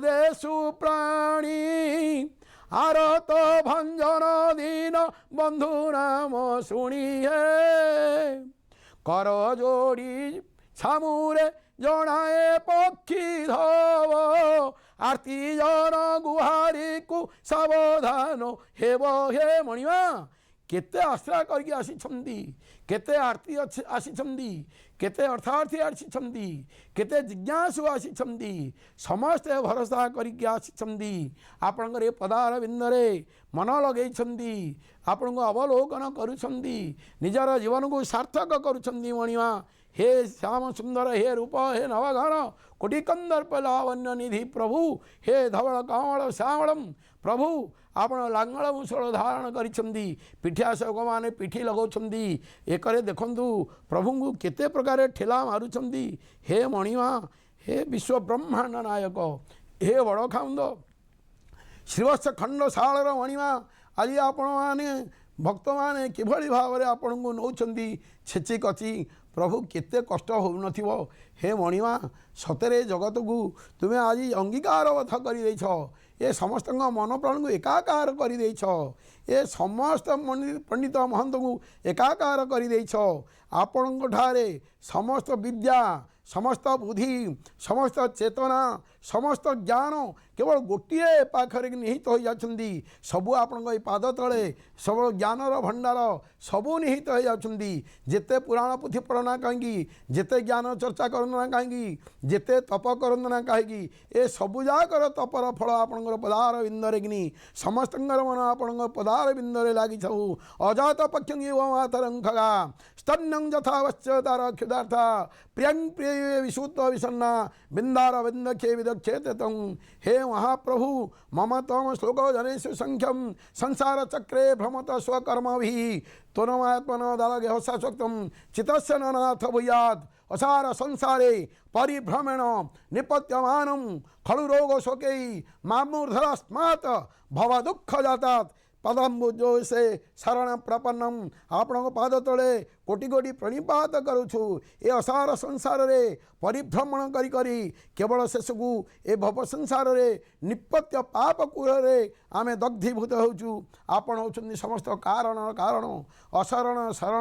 देशु प्राणी आरत भंजन दीन बंधु नाम शुणिए कर जोड़ी छामुरे जनाए पक्षी धव आरती जन गुहारी को सावधान हेब हे मणिमा केते आश्रा करके आसी केते आरती आसी केते अर्थार्थी आसी केते जिज्ञासु आसी समस्ते भरोसा करके आसी आपणकर पदार बिंदरे मन लगे आपण को अवलोकन करुछंदी निजर जीवन को सार्थक करुछंदी मणिमा हे श्याम सुंदर हे रूप हे नवघन कोटि कंदर्प लावण्य निधि प्रभु हे धवल कमल श्यामलम प्रभु आपण लांगल मुसल धारण करिछंदी पिठियाशक माने पिठी लगाउछंदी एकरे देखंतु प्रभु को केते प्रकार ठेला मारुछंदी हे मणिमा हे विश्व ब्रह्मांड नायक हे बड़ खाउंद श्रीवत्स खंड शालर मणिमा आज आपण माने भक्त माने किभली भाव में आपण को नौछंदी छेची कची प्रभु केते कष्ट हो नथिबो हे मणिमा सतरे जगत को तुम्हें आज अंगीकारबद्ध कर ये समस्त मन प्राण को एकाकार कर ये समस्त पंडित महंत को एकाकार कर आपण ठारे समस्त विद्या समस्त बुद्धि समस्त चेतना समस्त ज्ञान केवल गोटे पाखरे निहित हो जाती सबू आपण पाद तले सब ज्ञानर भंडार सबू निहित हो जाती जेते पुराण पुथि पढ़ना कहीं जेते ज्ञान चर्चा करना कहीं जेते तप करना कहीं ए सबुजाकर तपर फल आपणकर पदार बिंदरे कि समस्त मन आपण पदार बिंदरे लगी अजात पक्षी मातर खगा स्तन्यं यथावश्च तार क्षुदार्थ प्रियं प्रिय विशुद्ध विसन्ना बिंदार बिंदखे विदक्षेत हे महाप्रभु मम तम श्लोक जनेषु संख्यम संसार चक्रे भ्रमत स्वकर्म त्वनमात्मन दालगे हसाशक्तम चितस्य नाथ भूयात् असार संसारे परिभ्रमेण निपत्यमानं खलु रोग शोकै मामूर्धरस्मात् भव दुःख जातात् पदम्बुजो से शरण प्रपन्नम आपण पाद तले कोटि कोटि प्रणिपात करुछु ए असार संसार रे परिभ्रमण करी करी केवल शेषकू ए भव संसार रे निपत्य पाप कूल रे आमे दग्धीभूत होचु आपण होचुनी समस्त कारण कारण अशरण शरण